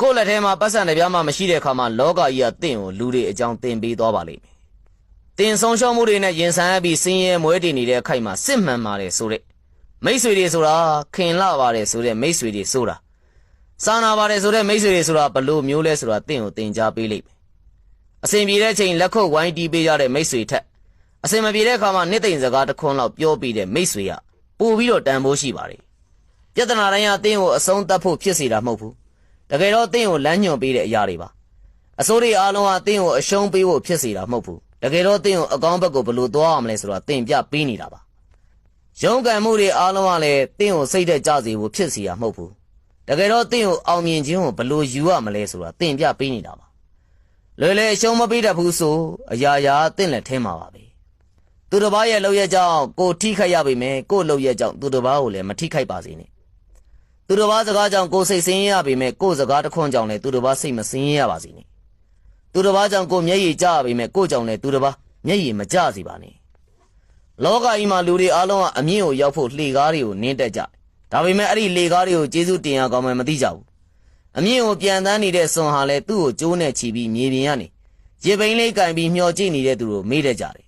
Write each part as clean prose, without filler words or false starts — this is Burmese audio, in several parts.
ကိုလက်ထဲမှာပတ်စံတပြားမှမရှိတဲ့အခါမှာလောကကြီးကတင့်ကိုလူတွေအကြောင်းသင်ပေးသွားပါလိမ့်မယ်။တင်ဆုံးရှုံးမှုတွေနဲ့ရင်ဆိုင်ရပြီးဆင်းရဲမွဲတည်နေတဲ့အခိုက်မှာစစ်မှန်ပါတယ်ဆိုတဲ့မိတ်ဆွေတွေဆိုတာခင်လာပါတယ်ဆိုတဲ့မိတ်ဆွေတွေဆိုတာစာနာပါတယ်ဆိုတဲ့မိတ်ဆွေတွေဆိုတာဘလို့မျိုးလဲဆိုတာတင့်ကိုသင်ကြားပေးလိမ့်မယ်။အစဉ်ပြေတဲ့ချိန်လက်ခုပ်ဝိုင်းတီးပေးကြတဲ့မိတ်ဆွေထက်အစဉ်မပြေတဲ့အခါမှာနှစ်သိမ့်စကားတစ်ခွန်းလောက်ပြောပြီးတဲ့မိတ်ဆွေကပို့ပြီးတော့တန်ဖိုးရှိပါတယ်။ပြဿနာတိုင်းကတင့်ကိုအဆုံးသတ်ဖို့ဖြစ်စေတာမဟုတ်ဘူး။တကယ်တော့တင့်ကိုလမ်းညွှန်ပေးတဲ့အရာတွေပါ။အစိုးရအားလုံးကတင့်ကိုအရှုံးပေးဖို့ဖြစ်စေတာမဟုတ်ဘူး။တကယ်တော့တင့်ကိုအကောင်းဘက်ကိုဘလို့သွားရမလဲဆိုတာသင်ပြပေးနေတာပါ။ရုန်းကန်မှုတွေအားလုံးကလည်းတင့်ကိုစိတ်သက်ကြစေဖို့ဖြစ်စေတာမဟုတ်ဘူး။တကယ်တော့တင့်ကိုအောင်မြင်ခြင်းကိုဘလို့ယူရမလဲဆိုတာသင်ပြပေးနေတာပါ။လွယ်လွယ်အရှုံးမပေးတတ်ဘူးဆိုအရာရာတင့်လက်ထဲမှာပါပဲ။သူတစ်ပါးရဲ့လုပ်ရကြောင်းကိုထိခိုက်ရပေမဲ့ကိုလုပ်ရကြောင်းသူတစ်ပါးကိုလည်းမထိခိုက်ပါစေနဲ့။သူတစ်ပါးစကားကြောင့်ကိုစိတ်ဆင်းရဲရပေမဲ့ကိုစကားတစ်ခွန်းကြောင့်လည်းသူတစ်ပါးစိတ်မဆင်းရဲရပါစေနဲ့။သူတစ်ပါးကြောင့်ကိုမျက်ရည်ကျရပေမဲ့ကိုကြောင့်လည်းသူတစ်ပါးမျက်ရည်မကျစေပါနဲ့။လောကကြီးမှာလူတွေအားလုံးကအမြင့်ကိုရောက်ဖို့လှေကားတွေကိုနင်းတက်ကြ။ဒါပေမဲ့အဲ့ဒီလှေကားတွေကိုကျေးဇူးတင်ရကောင်းမှမသိကြဘူး။အမြင့်ကိုပြန်တန်းနေတဲ့စွန်ဟာလည်းသူ့ကိုကျိုးနဲ့ချီပြီးမြေပြင်ကနေရေပိန်လေးကင်ပြီးမျောကြည့်နေတဲ့သူတို့မေးတတ်ကြတယ်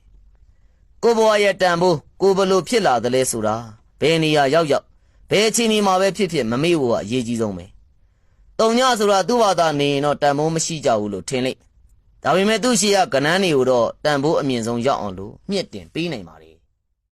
။ကိုဘဝရဲ့တန်ဖိုးကိုဘလို့ဖြစ်လာသလဲဆိုတာဘယ်နေရာရောက်ဘယ်အချိန်မှာပဲဖြစ်ဖြစ်မမေ့ဖို့ကအရေးကြီးဆုံးပဲ။တုံညဆိုတာသူ့ဘာသာနေရင်တော့တန်ဖိုးမရှိကြဘူးလို့ထင်လိုက်။ဒါပေမဲ့သူ့ရှိရကနန်းတွေကိုတော့တန်ဖိုးအမြင့်ဆုံးရောက်အောင်လို့မြင့်တင်ပေးနိုင်ပါတယ်